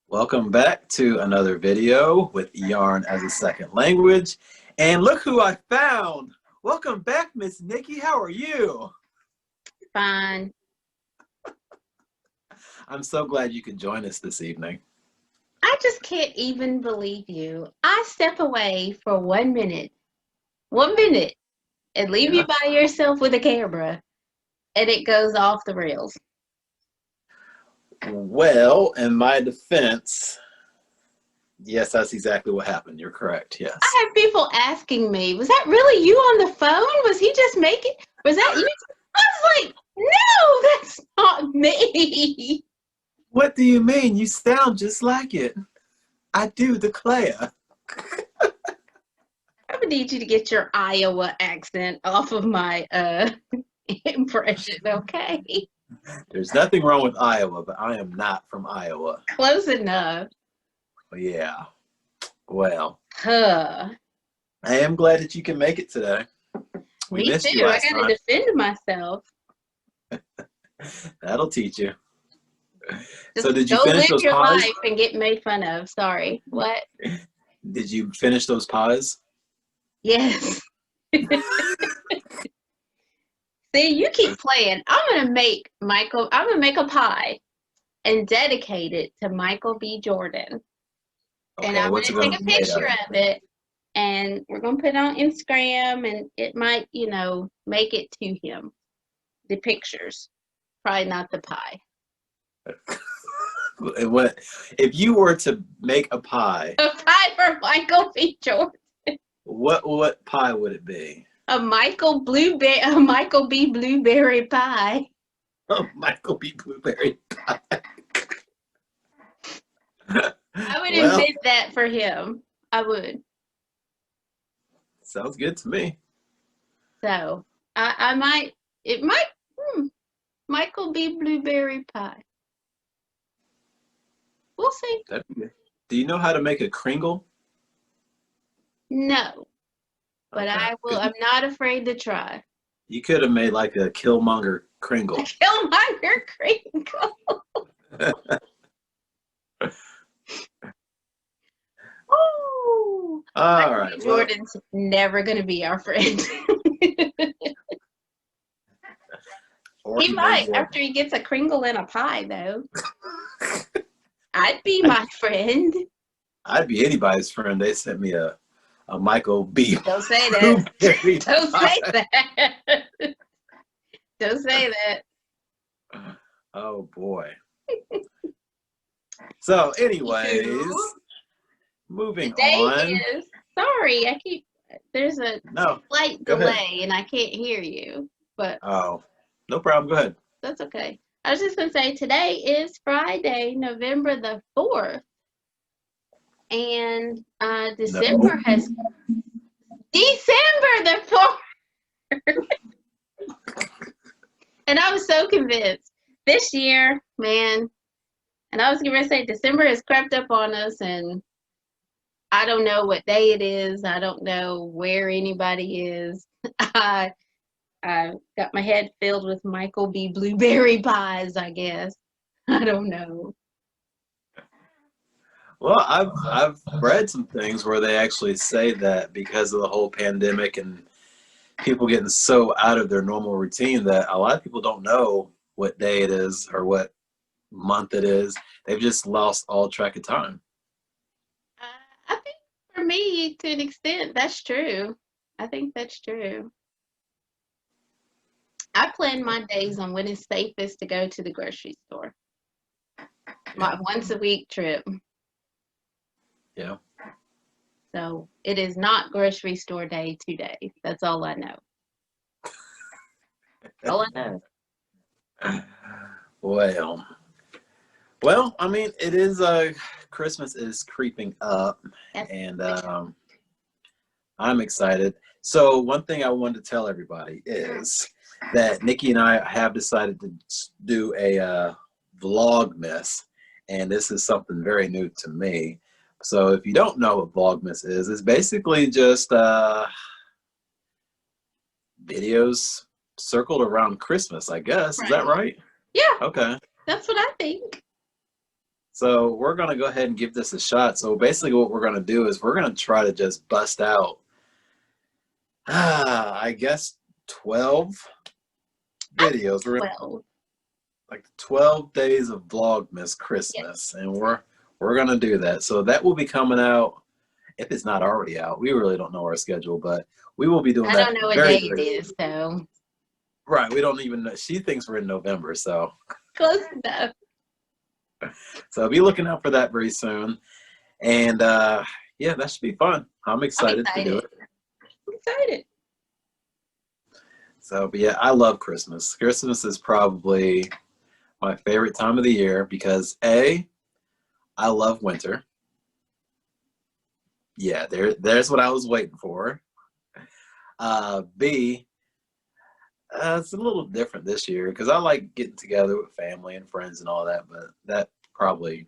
Welcome back to another video with yarn as a second language. And look who I found. Welcome back, Miss Nikki. How are you? Fine. I'm so glad you could join us this evening. I just can't even believe you. I step away for 1 minute, and leave you by yourself with a camera, and it goes off the rails. Well, in my defense, yes, that's exactly what happened. You're correct, yes. I have people asking me, was that really you on the phone? Was he just making, was that you? I was like, no, that's not me. What do you mean? You sound just like it. I do declare. I would need you to get your Iowa accent off of my impression, okay? There's nothing wrong with Iowa, but I am not from Iowa. Close enough. Yeah. Well, Huh. I am glad that you can make it today. We Me too. I gotta defend myself. That'll teach you. Just so did you go finish live those your pies? life and get made fun of. Sorry. What? Did you finish those pies? Yes. See, you keep playing. I'm gonna make a pie and dedicate it to Michael B. Jordan. Okay, and I'm gonna take a picture of it, and we're gonna put it on Instagram, and it might, make it to him. The pictures, probably not the pie. What if you were to make a pie? A pie for Michael B. Jordan. What pie would it be? A Michael B. Blueberry pie. Oh, Michael B. Blueberry pie. I would invent that for him. I would. Sounds good to me. So Michael B. Blueberry pie. We'll see. Do you know how to make a Kringle? No, but okay. I will. I'm not afraid to try. You could have made like a Killmonger Kringle. A Killmonger Kringle. Oh, all right. Jordan's never going to be our friend. He might after he gets a Kringle and a pie, though. I'd be my friend. I'd be anybody's friend. They sent me a Michael B. Don't say that. Don't say that. Don't say that. Oh boy. So, anyways, moving on. Sorry, there's a slight delay and I can't hear you. But no problem. Go ahead. That's okay. I was just gonna say today is Friday, November the 4th. And December the 4th. And I was so convinced this year, man. And I was going to say December has crept up on us, and I don't know what day it is. I don't know where anybody is. I got my head filled with Michael B. Blueberry pies, I guess. I don't know. Well, I've read some things where they actually say that because of the whole pandemic and people getting so out of their normal routine that a lot of people don't know what day it is or what month it is. They've just lost all track of time. I think for me, to an extent, that's true. I think that's true. I plan my days on when it's safest to go to the grocery store. My once a week trip. Yeah. So it is not grocery store day today. That's all I know. All I know. Well, I mean, it is Christmas is creeping up, and I'm excited. So one thing I wanted to tell everybody is that Nikki and I have decided to do a Vlogmas, and this is something very new to me. So if you don't know what Vlogmas is, it's basically just videos circled around Christmas, I guess. Is that right? Yeah. Okay. That's what I think. So we're going to go ahead and give this a shot. So basically what we're going to do is we're going to try to just bust out, I guess, 12 videos. We're 12. like 12 days of Vlogmas Christmas. Yes. And we're going to do that. So that will be coming out, if it's not already out. We really don't know our schedule, but we will be doing that. I don't know what day it is, so. Right. We don't even know. She thinks we're in November, so. Close enough. So be looking out for that very soon. And yeah, that should be fun. I'm excited to do it. I'm excited. So, but yeah, I love Christmas. Christmas is probably my favorite time of the year because A, I love winter. Yeah, there's what I was waiting for. B, it's a little different this year because I like getting together with family and friends and all that, but that probably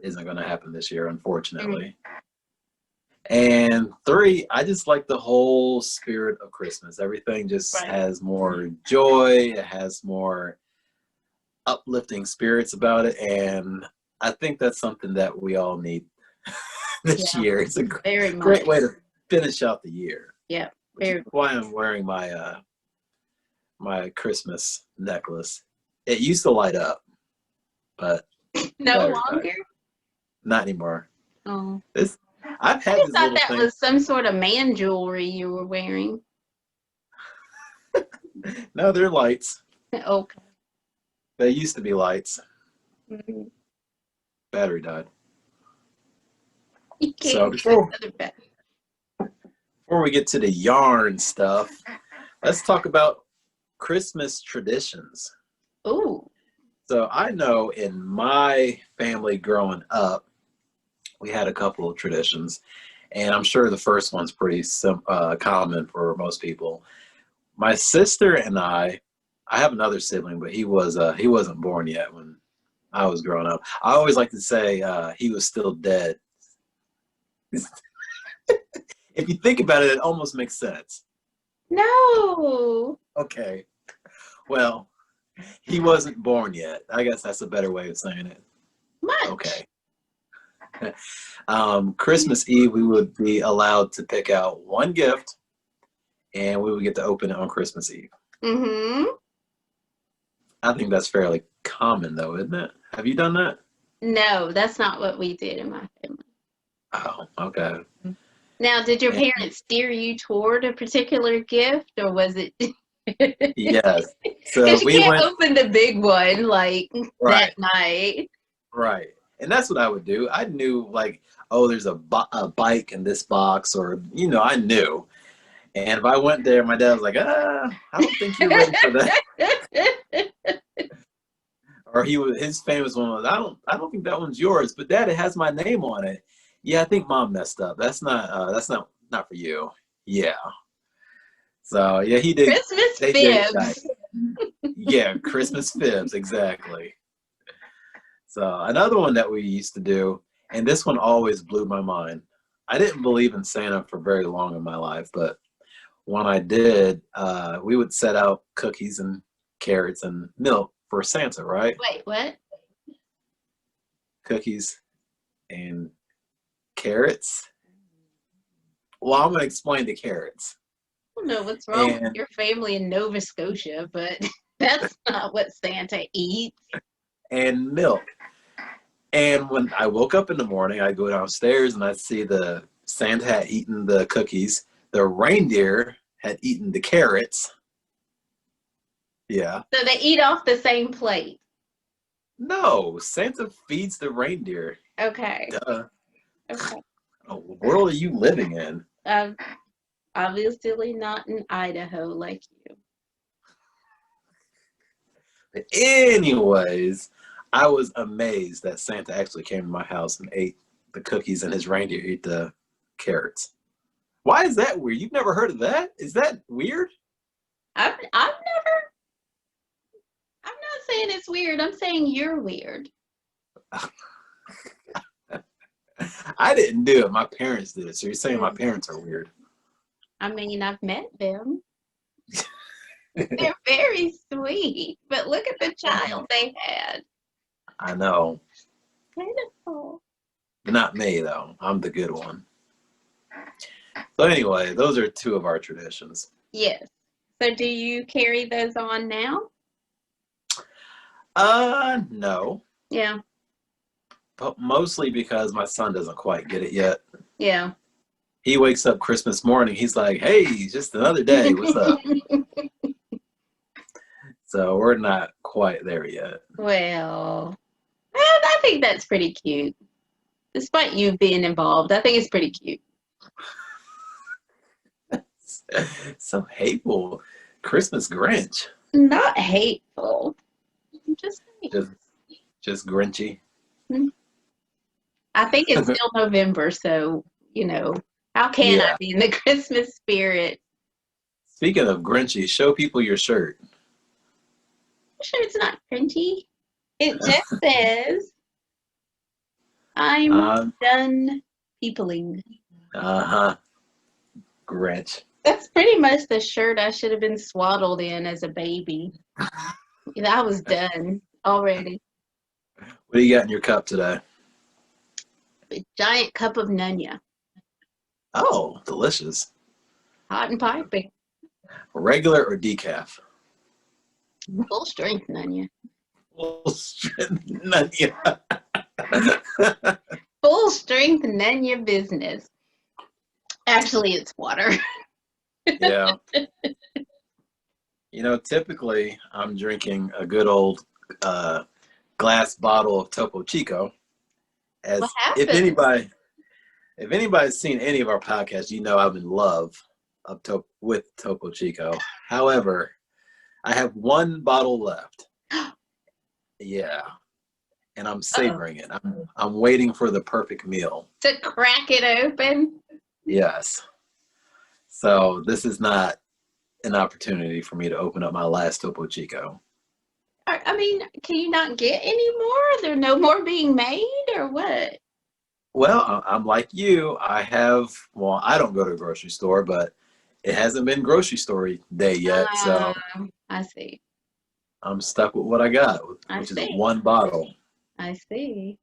isn't going to happen this year, unfortunately. And 3, I just like the whole spirit of Christmas. Everything just has more joy. It has more uplifting spirits about it. And I think that's something that we all need this year. It's a great way to finish out the year. Yeah. Why I'm wearing my my Christmas necklace. It used to light up, but no longer. Not anymore. Oh. I've had I thought that was some sort of man jewelry you were wearing. No, they're lights. Okay. They used to be lights. Mm-hmm. Battery died. You can't before we get to the yarn stuff, let's talk about Christmas traditions. Ooh. So I know in my family growing up, we had a couple of traditions, and I'm sure the first one's pretty common for most people. My sister and I have another sibling, but he wasn't born yet when I was growing up. I always like to say he was still dead. If you think about it, it almost makes sense. No. Okay. Well, he wasn't born yet. I guess that's a better way of saying it. Much. Okay. Christmas Eve, we would be allowed to pick out one gift, and we would get to open it on Christmas Eve. Mm-hmm. I think that's fairly common, though, isn't it? Have you done that? No, that's not what we did in my family. Oh, okay. Now, did your parents steer you toward a particular gift, or was it? Yes. So you can't open the big one like that night. Right. And that's what I would do. I knew, like, oh, there's a bike in this box, or, I knew. And if I went there, my dad was like, I don't think you're ready for that. Or his famous one was, I don't think that one's yours, but Dad, it has my name on it. Yeah, I think Mom messed up. That's not for you. Yeah. So yeah, he did. Christmas fibs. Yeah, Christmas fibs, exactly. So another one that we used to do, and this one always blew my mind. I didn't believe in Santa for very long in my life, but when I did, we would set out cookies and carrots and milk for Santa, right? Wait, what? Cookies and carrots. Well, I'm going to explain the carrots. I don't know what's wrong with your family in Nova Scotia, but that's not what Santa eats. And milk. And when I woke up in the morning, I go downstairs and I see the Santa had eaten the cookies. The reindeer had eaten the carrots. Yeah. So they eat off the same plate. No, Santa feeds the reindeer. Okay. Duh. Okay. What world are you living in? Obviously not in Idaho like you. But anyways, I was amazed that Santa actually came to my house and ate the cookies and his reindeer ate the carrots. Why is that weird? You've never heard of that? Is that weird? I'm not saying it's weird. I'm saying you're weird. I didn't do it. My parents did it. So you're saying my parents are weird? I mean, I've met them. They're very sweet, but look at the child they had. I know. Beautiful. Not me, though. I'm the good one. So anyway, those are two of our traditions. Yes. So do you carry those on now? No. Yeah. But mostly because my son doesn't quite get it yet. Yeah. He wakes up Christmas morning. He's like, hey, just another day. What's up? So we're not quite there yet. Well, I think that's pretty cute. Despite you being involved, I think it's pretty cute. So hateful. Christmas Grinch. Not hateful. I'm just saying. Just Grinchy. I think it's still November, so, how can I be in the Christmas spirit? Speaking of Grinchy, show people your shirt. I'm sure it's not cringy. It just says, I'm done peopling. Uh-huh. Grinch. That's pretty much the shirt I should have been swaddled in as a baby. I was done already. What do you got in your cup today? A giant cup of Nunya. Oh, delicious. Hot and piping. Regular or decaf? Full strength Nunya. Full strength Nunya. Full strength Nunya business. Actually, it's water. Yeah. Typically I'm drinking a good old glass bottle of Topo Chico. As what happened? if anybody's seen any of our podcasts, I'm in love with Topo Chico. However, I have one bottle left. Yeah. And I'm savoring it. I'm waiting for the perfect meal. To crack it open? Yes. So this is not an opportunity for me to open up my last Topo Chico. I mean, can you not get any more? Are there no more being made or what? Well, I'm like you. I don't go to a grocery store, but it hasn't been grocery store day yet. So I see. I'm stuck with what I got, which is one bottle. I see.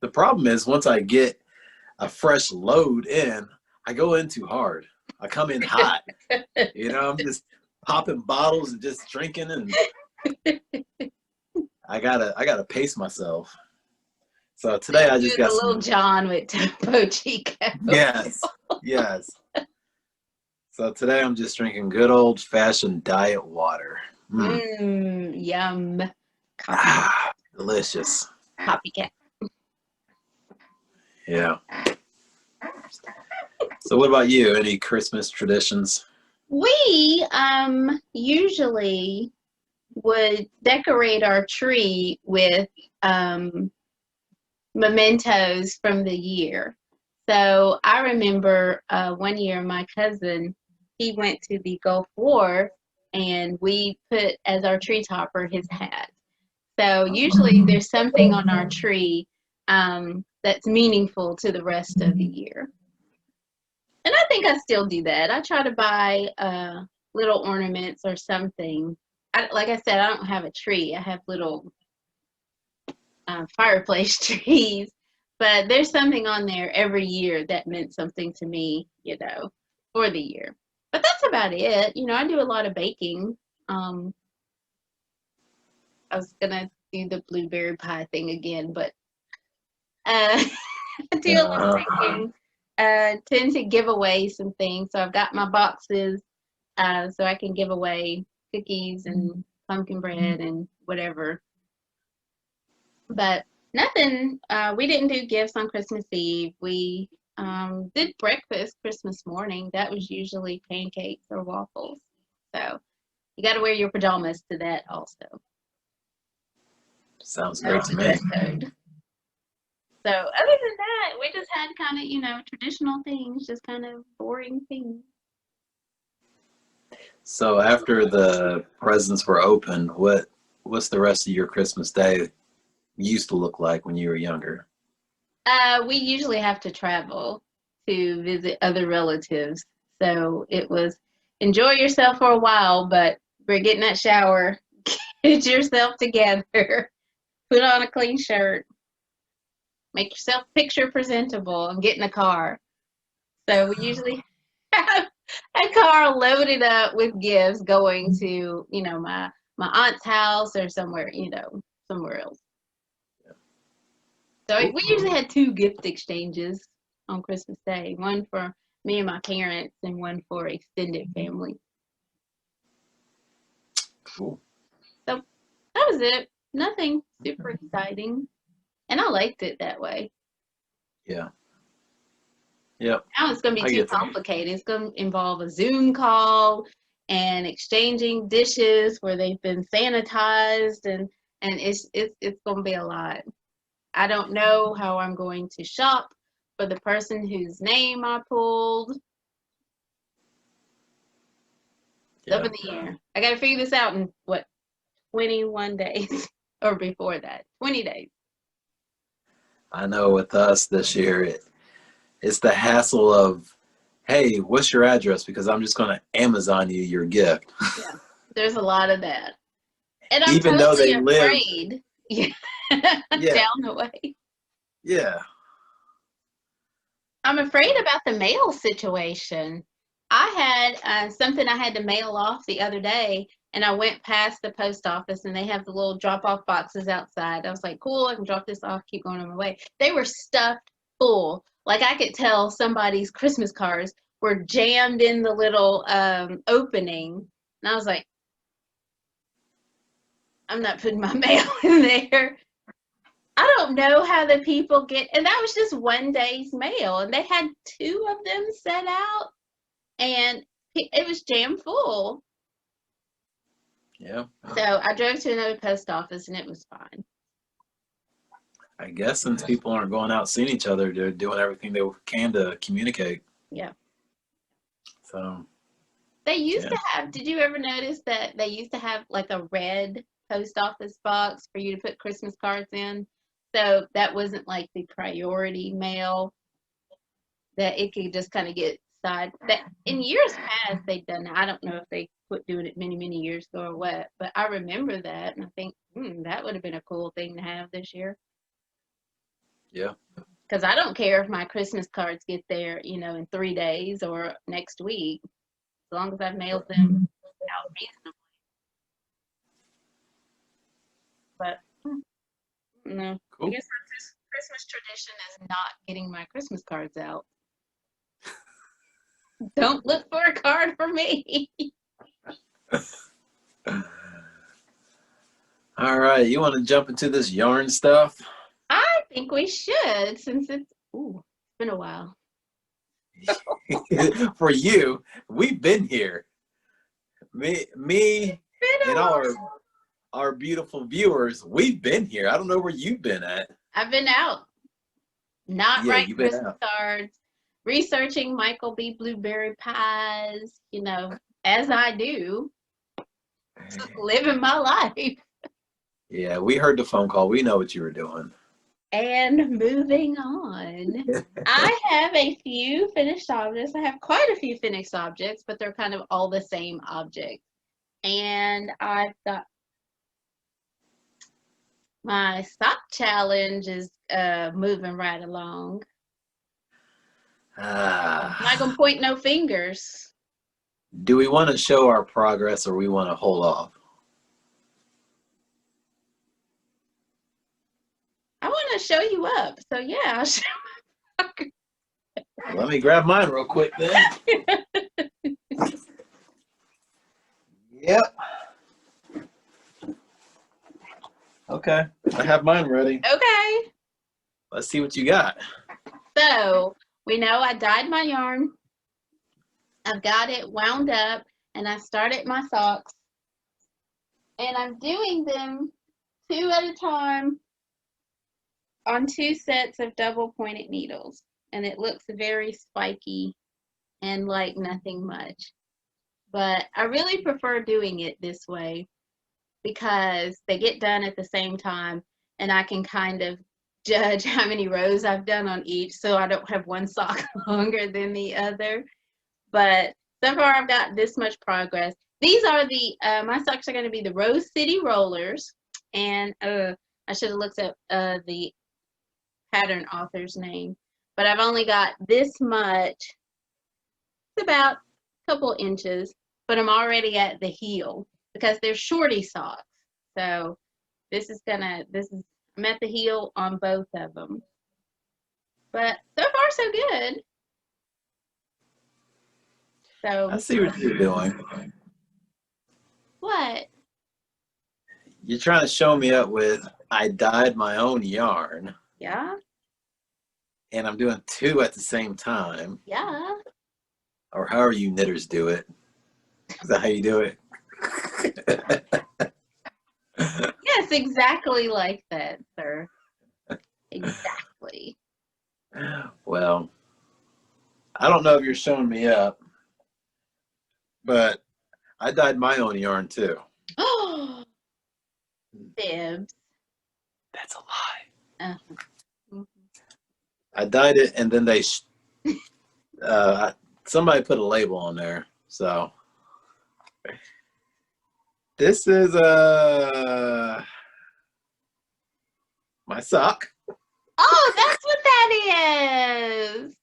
The problem is once I get a fresh load in, I go in too hard. I come in hot. I'm just popping bottles and just drinking, and I gotta pace myself. So today I just got some Little John with Topo Chico. Yes. So today I'm just drinking good old fashioned diet water. Yum. Delicious. Copycat. Yeah. So what about you? Any Christmas traditions? We usually would decorate our tree with mementos from the year. So I remember one year my cousin, he went to the Gulf War, and we put as our tree topper his hat. So usually there's something on our tree that's meaningful to the rest of the year. And I think I still do that. I try to buy little ornaments or something. Like I said, I don't have a tree. I have little fireplace trees. But there's something on there every year that meant something to me, for the year. But that's about it. I do a lot of baking. I was going to do the blueberry pie thing again, but I do a lot of baking. Tend to give away some things. So I've got my boxes so I can give away cookies and pumpkin bread and whatever. But nothing, we didn't do gifts on Christmas Eve. We did breakfast Christmas morning. That was usually pancakes or waffles. So you got to wear your pajamas to that also. Sounds great to me. So other than that, we just had kind of, traditional things, just kind of boring things. So after the presents were opened, what's the rest of your Christmas day used to look like when you were younger? We usually have to travel to visit other relatives. So it was enjoy yourself for a while, but Better get in that shower, get yourself together, put on a clean shirt, make yourself picture presentable, and get in the car. So we usually have a car loaded up with gifts going to, my aunt's house or somewhere, somewhere else. So we usually had 2 gift exchanges on Christmas Day, one for me and my parents and one for extended family. Cool. So that was it. Nothing super exciting. And I liked it that way. Yeah. Yep. Now it's going to be too complicated. It's going to involve a Zoom call and exchanging dishes where they've been sanitized, and it's going to be a lot. I don't know how I'm going to shop for the person whose name I pulled. Up in the air. I got to figure this out in 21 days or before that, 20 days. I know with us this year, it's the hassle of, hey, what's your address? Because I'm just going to Amazon you your gift. Yeah, there's a lot of that. And I'm even though they afraid. live Down the way. Yeah. I'm afraid about the mail situation. I had something I had to mail off the other day, and I went past the post office, and they have the little drop-off boxes outside. I was like, cool, I can drop this off, keep going on my way. They were stuffed full. Like, I could tell somebody's Christmas cards were jammed in the little opening. And I was like, I'm not putting my mail in there. I don't know how the people get, and that was just one day's mail, and they had 2 of them set out, and it was jam full. Yeah. So I drove to another post office, and it was fine. I guess since people aren't going out seeing each other, they're doing everything they can to communicate. Yeah. So. They used to have, did you ever notice that they used to have like a red post office box for you to put Christmas cards in? So that wasn't like the priority mail, that it could just kind of get that in years past they've done that. I don't know if they quit doing it many years ago or what, but I remember that, and I think that would have been a cool thing to have this year. Yeah. Because I don't care if my Christmas cards get there, in 3 days or next week, as long as I've mailed them out reasonably. But no, cool. I guess our Christmas tradition is not getting my Christmas cards out. Don't look for a card for me. All right, you want to jump into this yarn stuff? I think we should, since it's been a while. For you, we've been here. Me and our beautiful viewers, we've been here. I don't know where you've been at. I've been out. Not writing Christmas cards, researching Michael B. Blueberry pies, as I do. Just living my life. Yeah, we heard the phone call. We know what you were doing. And moving on. I have a few finished objects. I have quite a few finished objects, but they're kind of all the same object. And I've got my sock challenge is moving right along. I'm not going to point no fingers. Do we want to show our progress, or we want to hold off? I want to show you up. So, yeah, I'll show my progress. Let me grab mine real quick then. Yep. Okay, I have mine ready. Okay. Let's see what you got. So, we know I dyed my yarn. I've got it wound up, and I started my socks. And I'm doing them 2 at a time on 2 sets of double pointed needles. And it looks very spiky and like nothing much. But I really prefer doing it this way because they get done at the same time, and I can kind of judge how many rows I've done on each, so I don't have one sock longer than the other. But so far I've got this much progress. these are the my socks are going to be the Rose City Rollers, and I should have looked up the pattern author's name, but I've only got this much. It's about a couple inches, but I'm already at the heel because they're shorty socks. So I'm at the heel on both of them. But so far so good. So I see what you're doing. what? You're trying to show me up with, I dyed my own yarn. Yeah. And I'm doing two at the same time. Yeah. Or however you knitters do it. Is that how you do it? Yes, exactly like that, sir. Exactly. Well, I don't know if you're showing me up, but I dyed my own yarn too. Oh, fibs. That's a lie. Mm-hmm. I dyed it, and then they somebody put a label on there. So this is my sock. Oh, that's what that is.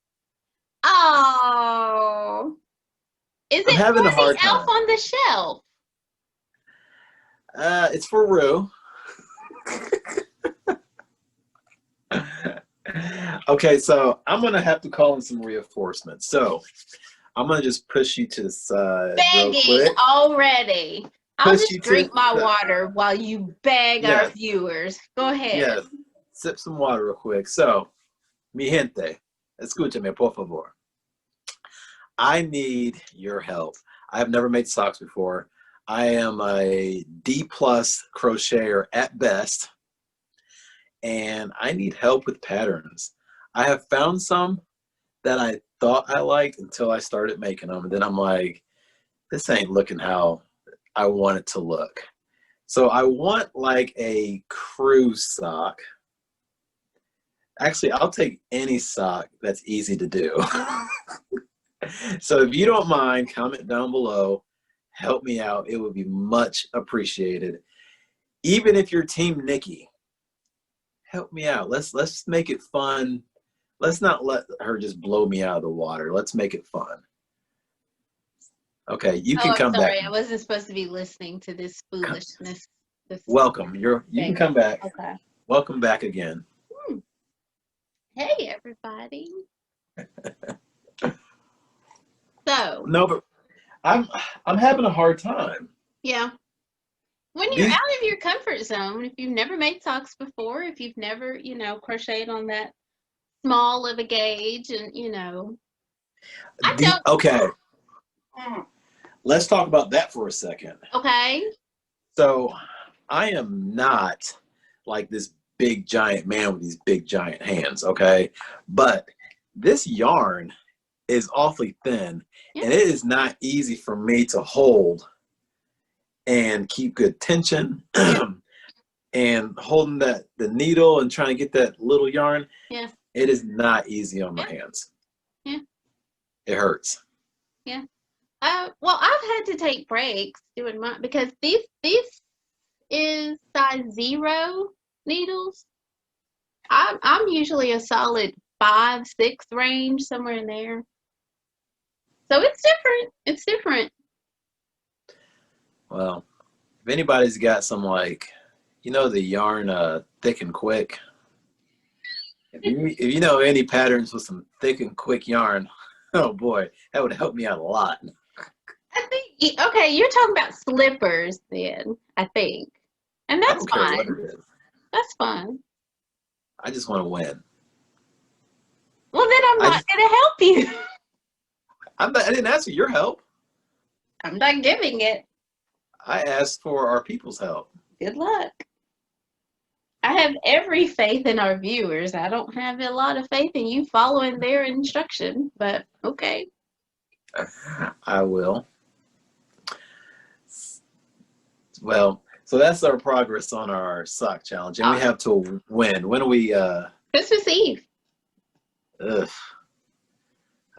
Oh. Is I'm it having for a hard the elf time. on the shelf? It's for Rue. Okay, so I'm gonna have to call in some reinforcements. So I'm gonna just push you to the side real Begging quick. already. I'll Push just you to drink my the- water while you beg our Yes. viewers. Go ahead. Yes. Sip some water real quick. So, mi gente, escúchame, por favor. I need your help. I've never made socks before. I am a D+ crocheter at best, and I need help with patterns. I have found some that I thought I liked until I started making them, and then I'm like, this ain't looking how I want it to look. So I want like a crew sock. Actually, I'll take any sock that's easy to do. So if you don't mind, comment down below. Help me out. It would be much appreciated. Even if you're Team Nikki, help me out. Let's make it fun. Let's not let her just blow me out of the water. Let's make it fun. Okay, you can come sorry, back. I wasn't supposed to be listening to this foolishness. Welcome. You can come back. Okay. Welcome back again. Hey, everybody. So. No, but I'm having a hard time. Yeah. When you're out of your comfort zone, if you've never made socks before, if you've never, crocheted on that small of a gauge, and Okay. Let's talk about that for a second. Okay. So I am not like this big giant man with these big giant hands, okay? But this yarn is awfully thin, and it is not easy for me to hold and keep good tension and holding the needle and trying to get that little yarn. Yeah. It is not easy on my hands. Yeah. It hurts. Yeah. Well, I've had to take breaks doing mine because this is size 0 needles. I'm usually a solid 5, 6 range, somewhere in there. So it's different. It's different. Well, if anybody's got some the yarn thick and quick. If you know any patterns with some thick and quick yarn, oh boy, that would help me out a lot. I think, okay, you're talking about slippers then, I think. And that's fine. What it is. That's fine. I just want to win. Well, then I'm not going to help you. I didn't ask for your help. I'm not giving it. I asked for our people's help. Good luck. I have every faith in our viewers. I don't have a lot of faith in you following their instruction, but okay. I will. Well, so that's our progress on our sock challenge, and we have to win. When are we? Christmas Eve. Ugh.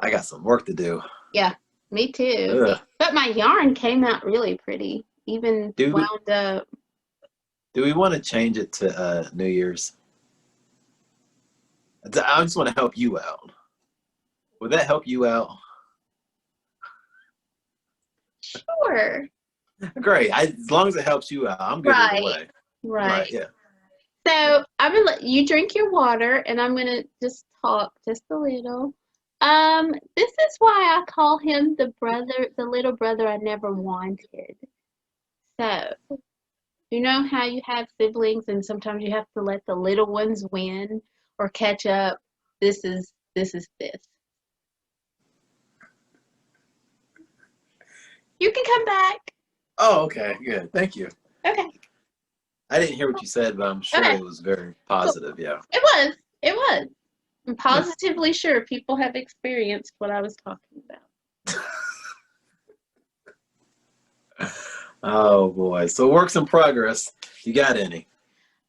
I got some work to do. Yeah. Me too. Ugh. But my yarn came out really pretty, even Do we wound up. do we want to change it to New Year's? I just want to help you out. Would that help you out? Sure. Great. As long as it helps you out, I'm good either Right. way. Right. Right. Yeah. So I'm gonna let you drink your water, and I'm gonna just talk just a little. This is why I call him the little brother I never wanted. So, you know how you have siblings, and sometimes you have to let the little ones win or catch up. This is. You can come back. Oh, okay. Good. Thank you. Okay. I didn't hear what you said, but I'm sure Okay. it was very Cool. positive. Yeah. It was. It was. I'm Yeah. positively sure people have experienced what I was talking about. Oh boy. So works in progress. You got any?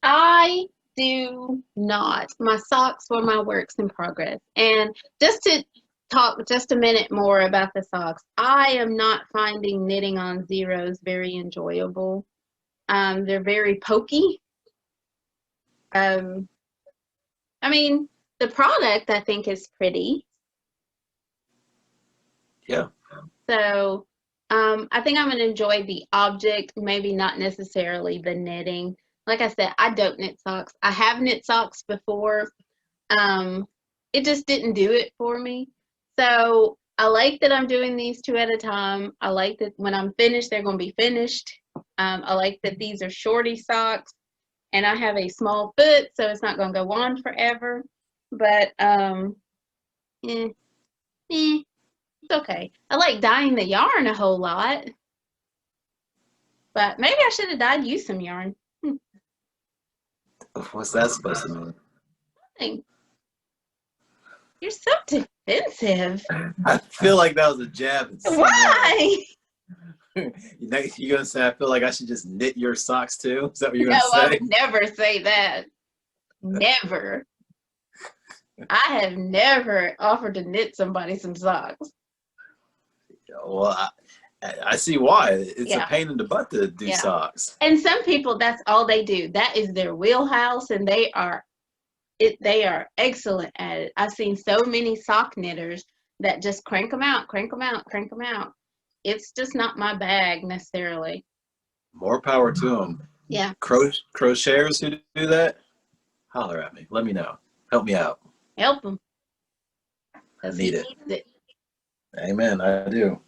I do not. My socks were my works in progress. And just to talk just a minute more about the socks, I am not finding knitting on zeros very enjoyable. They're very pokey. Um, I mean, the product I think is pretty. Yeah. So I think I'm going to enjoy the object, maybe not necessarily the knitting. Like I said, I don't knit socks. I have knit socks before. Um, it just didn't do it for me. So I like that I'm doing these two at a time. I like that when I'm finished, they're going to be finished. I like that these are shorty socks, and I have a small foot, so it's not going to go on forever. But eh, eh, it's okay. I like dyeing the yarn a whole lot, but maybe I should have dyed you some yarn. What's that supposed to mean? Dang, you're so defensive. I feel like that was a jab at someone. Why? You're gonna say I feel like I should just knit your socks too? Is that what you're No, gonna I say? would never say that. Never. I have never offered to knit somebody some socks. Well, I see why. It's a Yeah, pain in the butt to do yeah. socks. And some people, that's all they do. That is their wheelhouse, and they are excellent at it. I've seen so many sock knitters that just crank them out, crank them out, crank them out. It's just not my bag necessarily. More power to them. Yeah. Crocheters who do that, holler at me. Let me know. Help me out. Help him. I Because he need it. needs it. Amen. I do.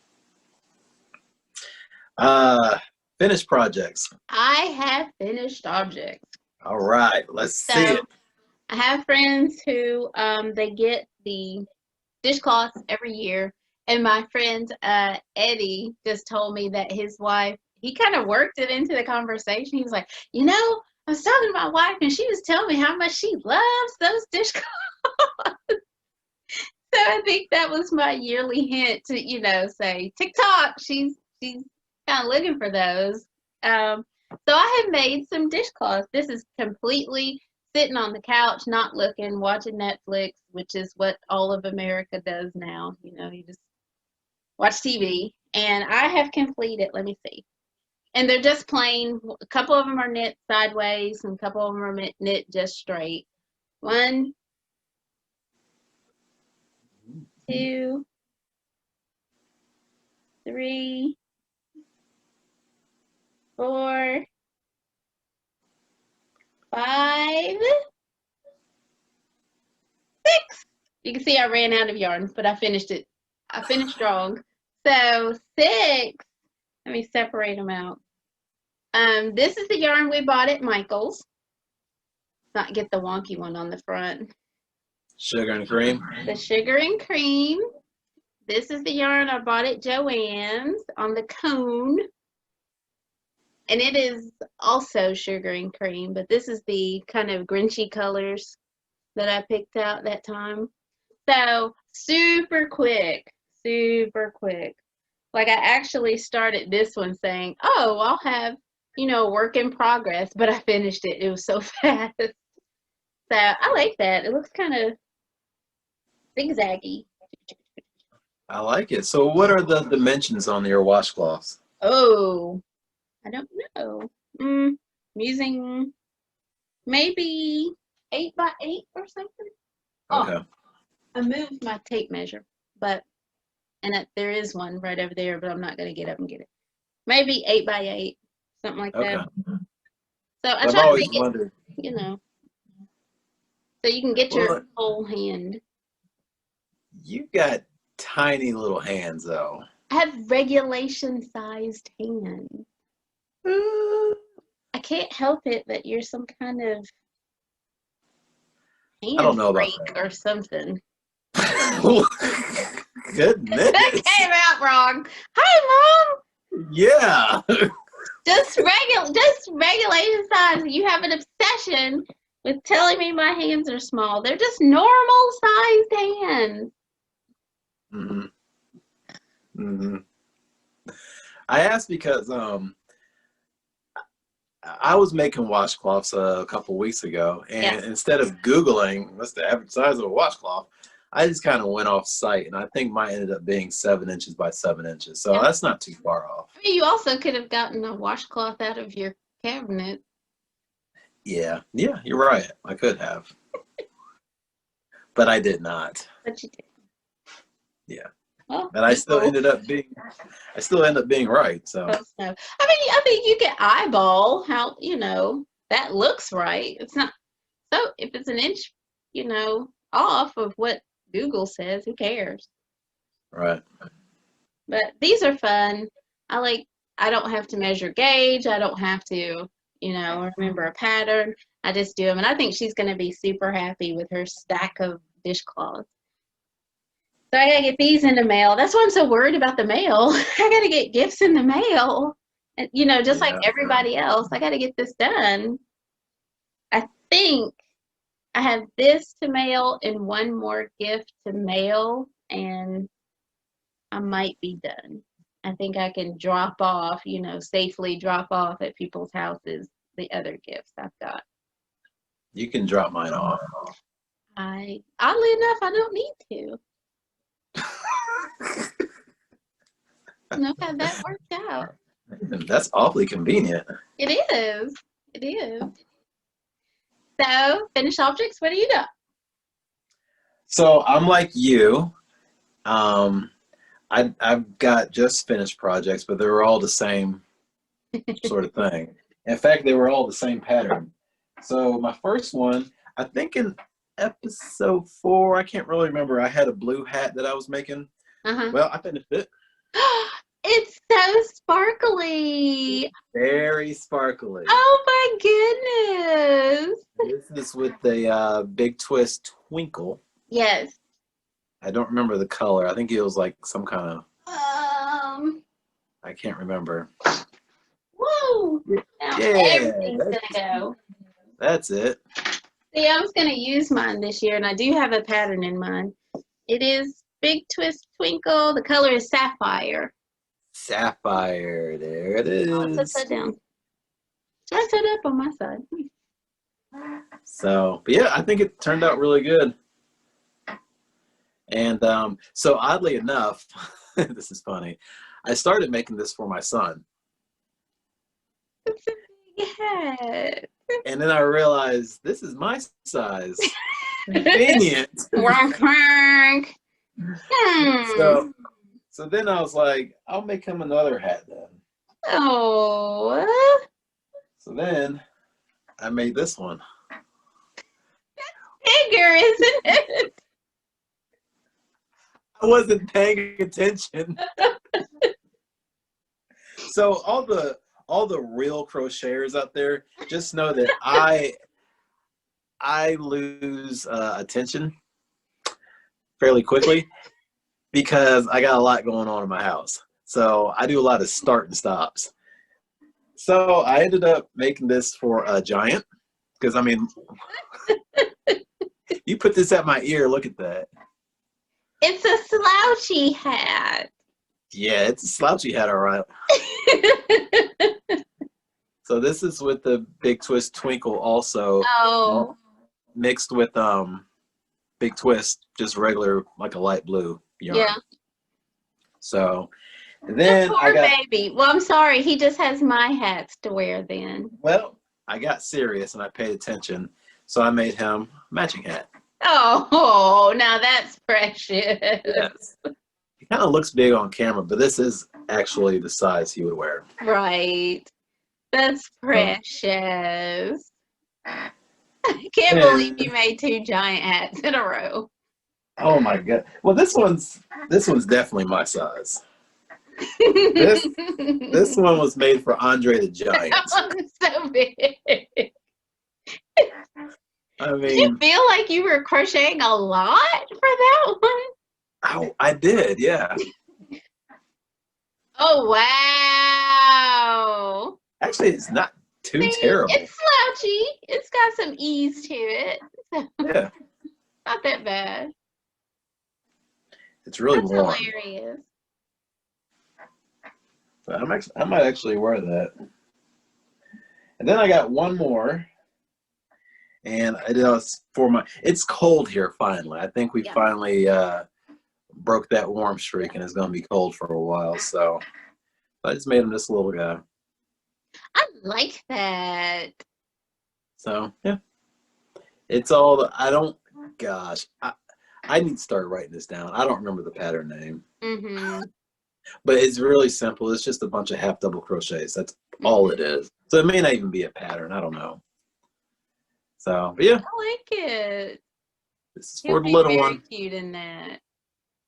Finished projects. I have finished objects. All right. Let's see So it. I have friends who they get the dishcloths every year. And my friend Eddie just told me that his wife, he kind of worked it into the conversation. He was like, I was talking to my wife and she was telling me how much she loves those dishcloths. So I think that was my yearly hint to, say TikTok. She's kind of looking for those. So I have made some dishcloths. This is completely sitting on the couch, not looking, watching Netflix, which is what all of America does now. You just watch TV. And I have completed, let me see. And they're just plain. A couple of them are knit sideways, and a couple of them are knit just straight. 1, 2, 3, 4, 5, 6. You can see I ran out of yarn, but I finished it. I finished strong. So 6. Let me separate them out. This is the yarn we bought at Michael's. Not get the wonky one on the front. Sugar and cream. The sugar and cream. This is the yarn I bought at Joann's on the cone. And it is also sugar and cream, but this is the kind of Grinchy colors that I picked out that time. So super quick, super quick. Like I actually started this one saying, oh, I'll have, work in progress, but I finished it. It was so fast. So I like that. It looks kind of zigzaggy. I like it. So what are the dimensions on your washcloths? Oh, I don't know. I'm using maybe 8 by 8 or something. Oh, Okay. I moved my tape measure, but there is one right over there, but I'm not gonna get up and get it. Maybe 8 by 8, something like Okay. that. So I I've try to always make it, wondered. you know, so you can get your Well, whole hand. you got tiny little hands, though. I have regulation sized hands. I can't help it that you're some kind of I don't hand know about freak or something. that. That Goodness. came out wrong. Hi, Mom. Yeah. Just regulation size. You have an obsession with telling me my hands are small. They're just normal sized hands. hmm hmm I asked because I was making washcloths a couple weeks ago, Yeah. and instead of Googling what's the average size of a washcloth, I just kind of went off site, and I think mine ended up being 7 inches by 7 inches. So Yeah. that's not too far off. I mean, you also could have gotten a washcloth out of your cabinet. Yeah, you're right. I could have, but I did not. But you did. Yeah, Well, and I still ended up being right. So no. I mean, you can eyeball how, that looks right. It's not, so if it's an inch, off of what Google says, who cares? right. But these are fun. I don't have to measure gauge. I don't have to, remember a pattern. I just do them. And I think she's going to be super happy with her stack of dishcloths. So I got to get these in the mail. That's why I'm so worried about the mail. I got to get gifts in the mail. And, just like Yeah. everybody else, I got to get this done. I think I have this to mail and one more gift to mail, and I might be done. I think I can drop off, safely drop off at people's houses the other gifts I've got. You can drop mine off. Oddly enough, I don't need to. How that worked out. That's awfully convenient. It is. It is. So, finished objects, what do you got? So I'm like you. I've got just finished projects, but they were all the same sort of thing. In fact, they were all the same pattern. So my first one, I think in episode 4, I can't really remember. I had a blue hat that I was making. Uh-huh. Well, I finished it. It's so sparkly. Very sparkly. Oh my goodness. This is with the Big Twist Twinkle. Yes. I don't remember the color. I think it was like some kind of. I can't remember. Woo! Now Yeah, everything's gonna go. That's it. See, I was gonna use mine this year, and I do have a pattern in mind. It is Big Twist Twinkle. The color is sapphire. Sapphire. There it is. Oh, it's upside down. Right side up on my side. So, but yeah, I think it turned out really good. And so oddly enough, this is funny. I started making this for my son. It's a big head. And then I realized this is my size. Convenient. Wonk, wonk. So then I was like, I'll make him another hat then. Oh. So then I made this one. Bigger, isn't it? I wasn't paying attention. So all the real crocheters out there, just know that I lose attention fairly quickly because I got a lot going on in my house. So I do a lot of start and stops. So I ended up making this for a giant because, I mean, you put this at my ear, look at that. It's a slouchy hat. Yeah, it's a slouchy hat, all right. So this is with the Big Twist Twinkle also. Oh. Mixed with Big Twist, just regular, like a light blue yarn. Yeah. So The then I poor got, baby. Well, I'm sorry. He just has my hats to wear then. well, I got serious and I paid attention. So I made him a matching hat. Oh, now that's precious. Yes. He kind of looks big on camera, but this is actually the size he would wear. Right. That's So, precious. I can't believe and, you made two giant hats in a row. oh my God. Well, this one's definitely my size. This this one was made for Andre the That Giant. one's so big. I Did you mean, feel like you were crocheting a lot for that one? I did, yeah. Oh, wow. Actually, it's not too See, terrible. it's slouchy. It's got some ease to it. Yeah, Not that bad. it's really That's warm. hilarious. So I might actually wear that. And then I got one more, and it was for my. It's cold here finally. I think we Yeah. finally broke that warm streak, and it's going to be cold for a while. So I just made him this little guy. I like that. So yeah, it's all. I don't. Gosh, I need to start writing this down. I don't remember the pattern name, Mm-hmm. but it's really simple. It's just a bunch of half double crochets. That's all it is. So it may not even be a pattern. I don't know. So, but yeah, I like it. this is He'll for the be little very one. cute in that.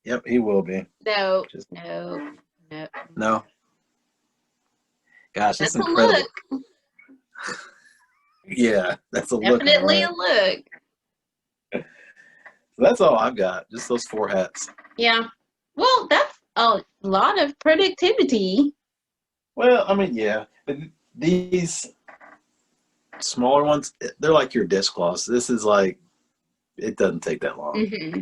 Yep, he will be. No, Just no, no. no. Gosh, it's That's a incredible. look. Yeah, that's a look, all Definitely right. a look. So that's all I've got. Just those 4 hats. Yeah. Well, that's a lot of productivity. Well, I mean, yeah, but these smaller ones, they're like your dishcloths. This is like it doesn't take that long. Mm-hmm.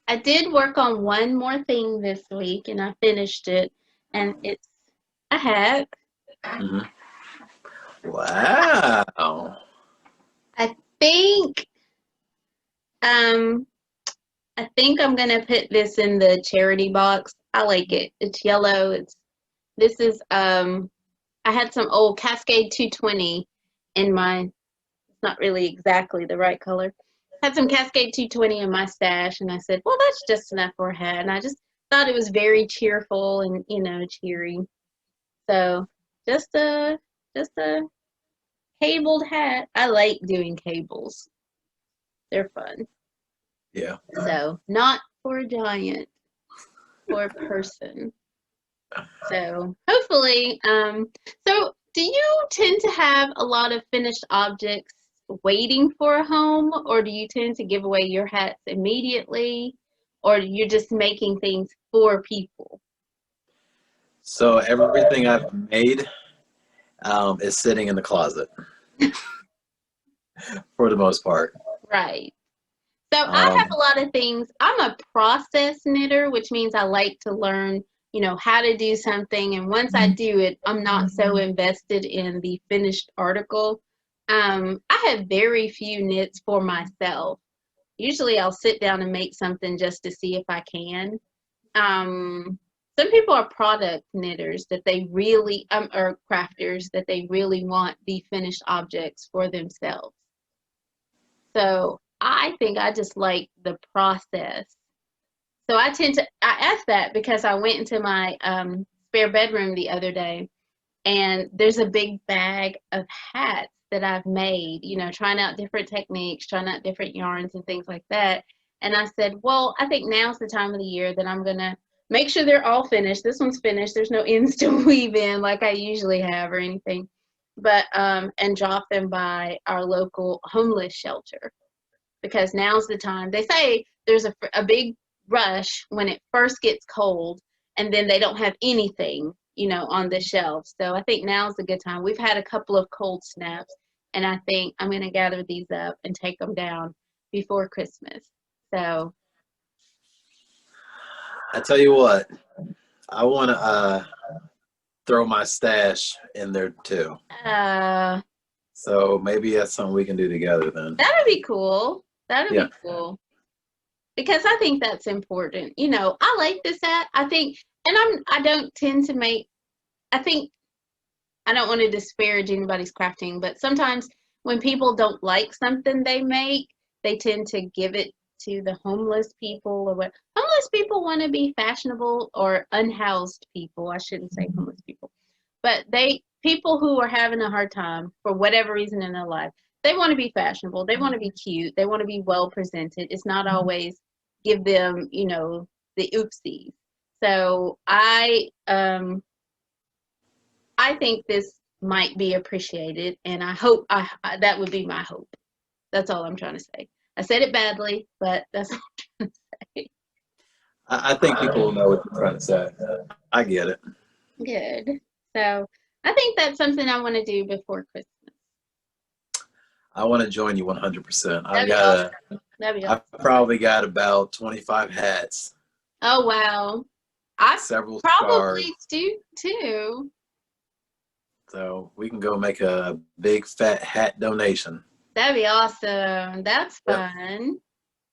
I did work on one more thing this week, and I finished it, and it's a hat. Hmm. Wow. I think um I think I'm gonna put this in the charity box. I like it. It's yellow. This is I had some old Cascade 220 in my, it's not really exactly the right color. Had some Cascade 220 in my stash, and I said, well, that's just enough for a hat. And I just thought it was very cheerful and, cheery. So just a cabled hat. I like doing cables. They're fun. Yeah. So not for a giant, for a person. So hopefully, so do you tend to have a lot of finished objects waiting for a home, or do you tend to give away your hats immediately, or you're just making things for people? So everything I've made is sitting in the closet for the most part. Right. So I have Um, a lot of things. I'm a process knitter, which means I like to learn, how to do something. And once I do it, I'm not so invested in the finished article. I have very few knits for myself. Usually I'll sit down and make something just to see if I can. Some people are product knitters that they really, or crafters that they really want the finished objects for themselves. So I think I just like the process. So I asked that because I went into my spare bedroom the other day, and there's a big bag of hats that I've made, trying out different techniques, trying out different yarns and things like that. And I said, well, I think now's the time of the year that I'm going to make sure they're all finished. This one's finished. There's no ends to weave in like I usually have or anything. But, and drop them by our local homeless shelter, because now's the time. They say there's a big rush when it first gets cold, and then they don't have anything, on the shelf. So I think now's a good time. We've had a couple of cold snaps, and I think I'm going to gather these up and take them down before Christmas. So I tell you what, I want to throw my stash in there too. So maybe that's something we can do together then. that'd be cool. That'd Yeah. be cool. because I think that's important. You know, I like this hat. I think, and I don't tend to make, I think, I don't want to disparage anybody's crafting, but sometimes when people don't like something they make, they tend to give it to the homeless people or what. Homeless people want to be fashionable, or unhoused people. I shouldn't say homeless people, but people who are having a hard time for whatever reason in their life, they want to be fashionable. They want to be cute. They want to be well presented. It's not always give them, you know, the oopsies. So I think this might be appreciated, and I hope that would be my hope. That's all I'm trying to say. I said it badly, but that's all I'm trying to say. I think people will know what you're trying to say. I get it. Good. So I think that's something I want to do before Christmas. I want to join you 100%. That'd be awesome. That'd be awesome. I've probably got about 25 hats. Oh wow. I several probably scarves. do too. So we can go make a big fat hat donation. That'd be awesome. That's fun.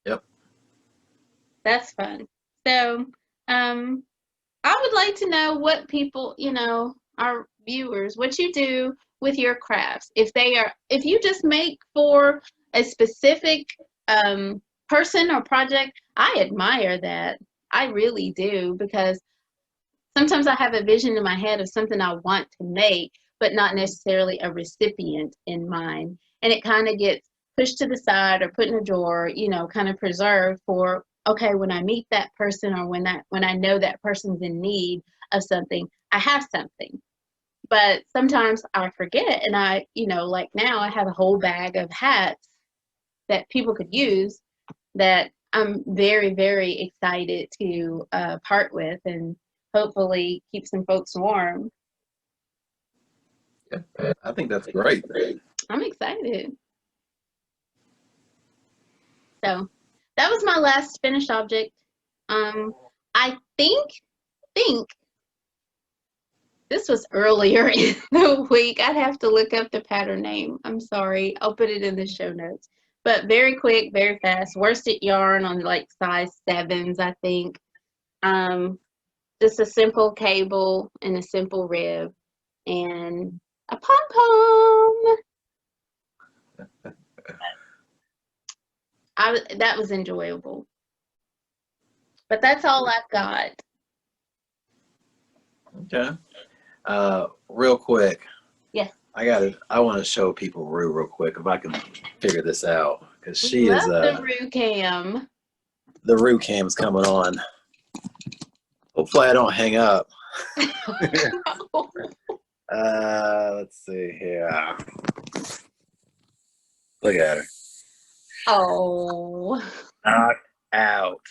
Yep. That's fun. So, I would like to know what people, you know, our viewers, what you do with your crafts. If you just make for a specific person or project, I admire that. I really do, because sometimes I have a vision in my head of something I want to make, but not necessarily a recipient in mind. And it kind of gets pushed to the side or put in a drawer, you know, kind of preserved for, okay, when I meet that person, or when I know that person's in need of something, I have something. But sometimes I forget, and I, you know, like now I have a whole bag of hats that people could use that I'm very, very excited to part with, and hopefully keep some folks warm. Yeah, I think that's great. I'm excited. So that was my last finished object. I think this was earlier in the week. I'd have to look up the pattern name. I'm sorry. I'll put it in the show notes. But very quick, very fast. Worsted yarn on like size 7s, I think. Just a simple cable and a simple rib and a pom-pom. That was enjoyable. But that's all I've got. Okay. Real quick. Yes. I want to show people Rue real quick if I can figure this out, because she Love is the Rue cam. The Rue cam's coming on. Hopefully I don't hang up. Let's see here. Look at her. Oh. Knocked out.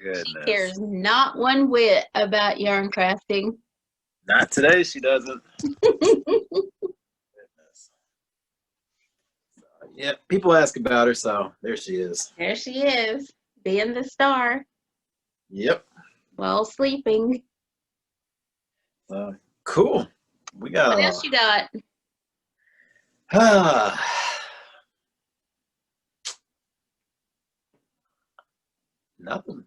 Goodness. She cares not one whit about yarn crafting. Not today, she doesn't. Goodness. Yeah, people ask about her, so there she is. There she is, being the star. Yep. While sleeping. Cool. We got. What else you got? Nothing.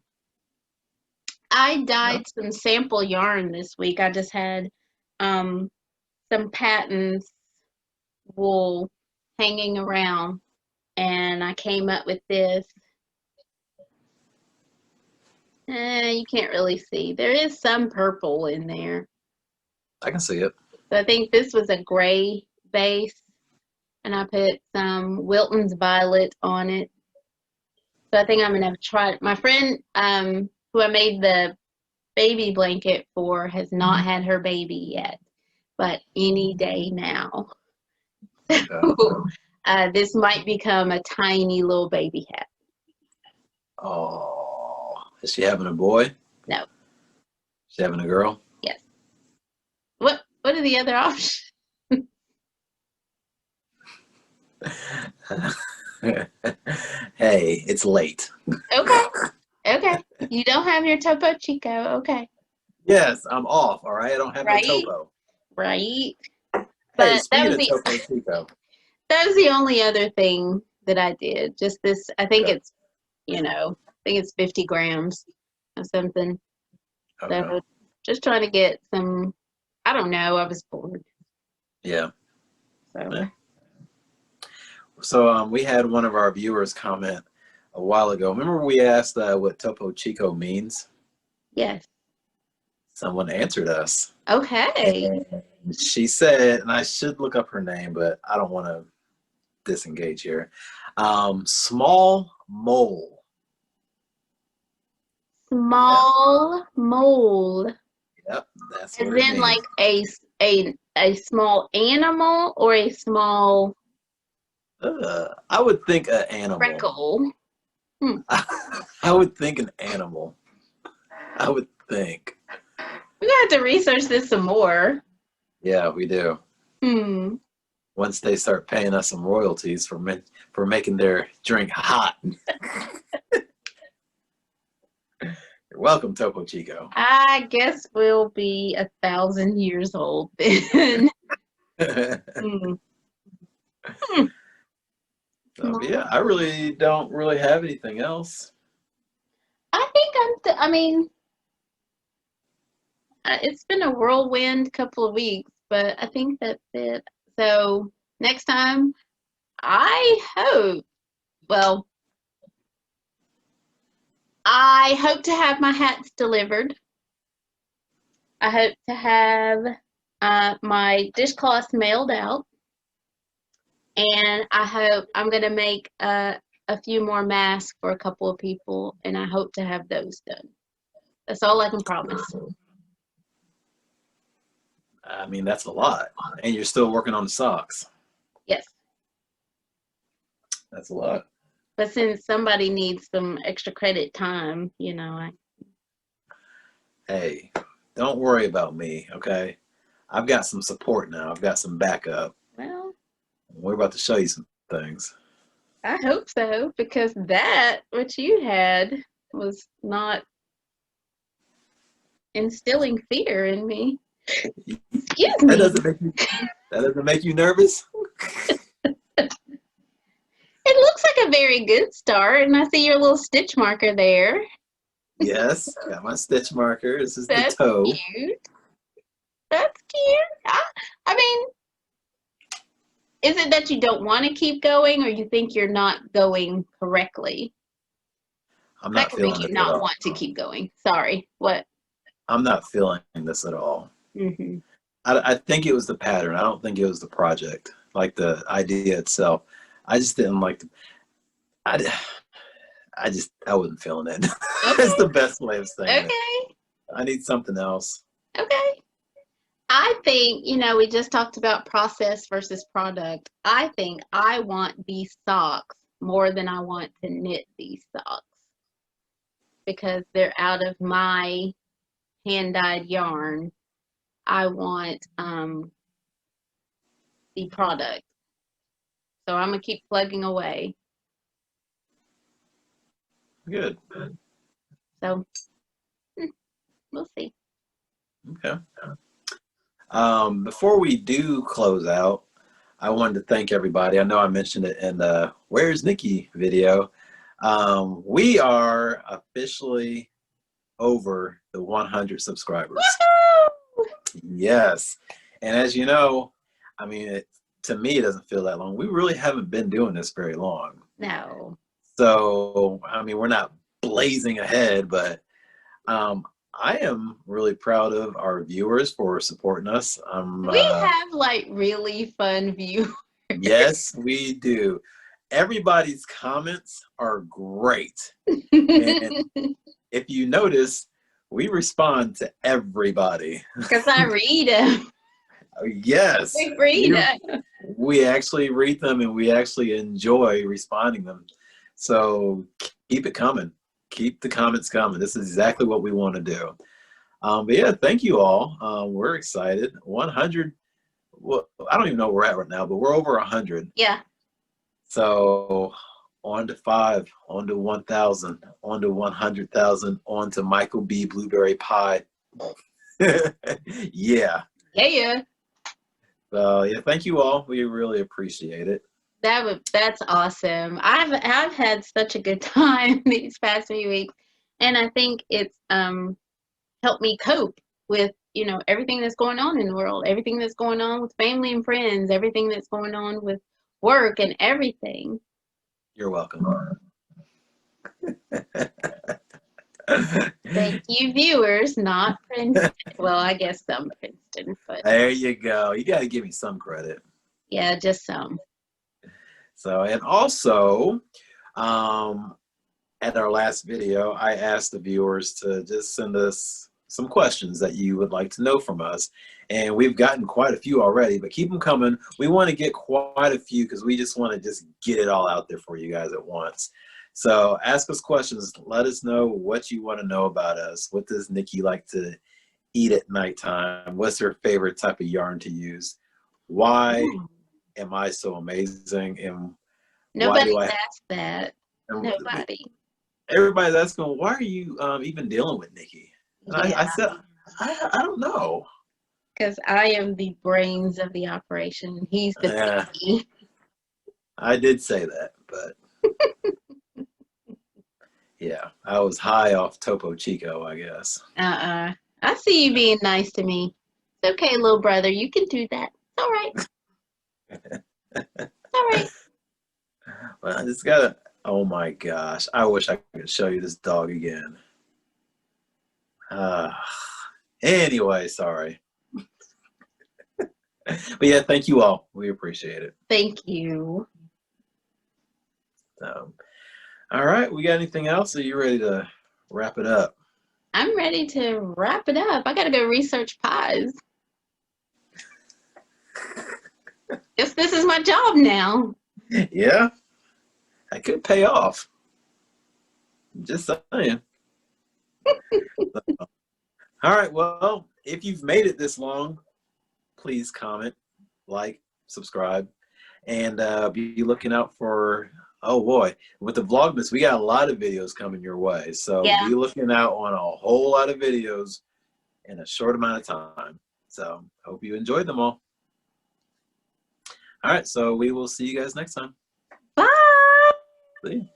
I dyed some sample yarn this week. I just had some patents wool hanging around, and I came up with this. You can't really see. There is some purple in there. I can see it. So I think this was a gray base, and I put some Wilton's Violet on it. So I think I'm gonna try it. My friend who I made the baby blanket for has not had her baby yet, but any day now. So this might become a tiny little baby hat. Oh, is she having a boy? No. She having a girl? Yes. What are the other options? Hey, it's late. Okay. Okay. You don't have your Topo Chico. Okay. Yes, I'm off. All right, I don't have Right. no Topo. Right. Hey, But speaking of Topo Chico, that was the only other thing that I did. Just this, I think it's, you know, I think it's 50 grams of something. Okay. So just trying to get some, I don't know, I was bored. Yeah. So, Yeah. So we had one of our viewers comment a while ago. Remember we asked what Topo Chico means? yes. Someone answered us. Okay. And she said, and I should look up her name, but I don't want to disengage here. Small mole. Small mole. Yep, that's As what it in means. like a small animal or a small I would think an animal. freckle. I would think an animal. I would think. We're gonna have to research this some more. Yeah, we do. Once they start paying us some royalties for making their drink hot. You're welcome, Topo Chico. I guess we'll be 1,000 years old then. So, yeah, I really don't have anything else. I think I mean, it's been a whirlwind couple of weeks, but I think that's it. So next time, I hope, well, I hope to have my hats delivered. I hope to have my dishcloths mailed out. And I hope I'm going to make a few more masks for a couple of people, and I hope to have those done. That's all I can promise. I mean, that's a lot. And you're still working on the socks. Yes. That's a lot. But since somebody needs some extra credit time, you know, Hey, don't worry about me, okay? I've got some support now. I've got some backup. well, We're about to show you some things. I hope so, because that, what you had, was not instilling fear in me. Excuse me. That doesn't make you nervous? It looks like a very good start, and I see your little stitch marker there. Yes, got my stitch marker. This is That's the toe. cute. That's cute. I mean, is it that you don't want to keep going, or you think you're not going correctly? I'm not feeling you it not at all. want to keep going. Sorry. What? I'm not feeling this at all. I think it was the pattern. I don't think it was the project, like the idea itself. I just didn't like the. I wasn't feeling it. Okay. That's the best way of saying it. Okay. I need something else. Okay. I think, you know, we just talked about process versus product. I think I want these socks more than I want to knit these socks because they're out of my hand-dyed yarn. I want the product. So I'm going to keep plugging away. Good. So we'll see. Okay. Before we do close out, I wanted to thank everybody. I know I mentioned it in the Where's Nikki video. We are officially over the 100 subscribers. Yes. And as you know, I mean, to me, it doesn't feel that long. We really haven't been doing this very long. No. So, I mean, we're not blazing ahead, but I am really proud of our viewers for supporting us. We have like really fun viewers. Yes, we do. Everybody's comments are great. And if you notice, we respond to everybody. Because I read them. Yes. We read them. We actually read them and we actually enjoy responding them. So keep it coming. Keep the comments coming. This is exactly what we want to do. But yeah, thank you all. We're excited. 100. Well, I don't even know where we're at right now, but we're over 100. Yeah. So on to 5, on to 1,000, on to 100,000, on to Michael B. Blueberry Pie. Yeah. Yeah. So yeah, thank you all. We really appreciate it. That's awesome. I've had such a good time these past few weeks, and I think it's helped me cope with, you know, everything that's going on in the world, everything that's going on with family and friends, everything that's going on with work and everything. You're welcome. Thank you, viewers, not Princeton. Well, I guess some Princeton, but There you go. You got to give me some credit. yeah, just some. So, and also, at our last video, I asked the viewers to just send us some questions that you would like to know from us. And we've gotten quite a few already, but keep them coming. We want to get quite a few because we just want to just get it all out there for you guys at once. So ask us questions. Let us know what you want to know about us. What does Nikki like to eat at nighttime? What's her favorite type of yarn to use? Why am I so amazing? And why do Nobody's I? asked that. Nobody. Everybody's asking, why are you even dealing with Nikki? And Yeah, I said, I don't know. because I am the brains of the operation. He's the baby. I did say that, but yeah, I was high off Topo Chico, I guess. I see you being nice to me. It's okay, little brother. You can do that. It's all right. It's all right. Well, I just gotta, oh my gosh. I wish I could show you this dog again. Anyway, sorry. But yeah, thank you all. We appreciate it. Thank you. All right, we got anything else? Are you ready to wrap it up? I'm ready to wrap it up. I gotta go research pies. Guess this is my job now. Yeah, that could pay off. Just saying. All right, well, if you've made it this long, please comment, like, subscribe, and be looking out for, oh boy, with the Vlogmas, we got a lot of videos coming your way. So Yeah. be looking out on a whole lot of videos in a short amount of time. So hope you enjoyed them all. All right, so we will see you guys next time. Bye. See you.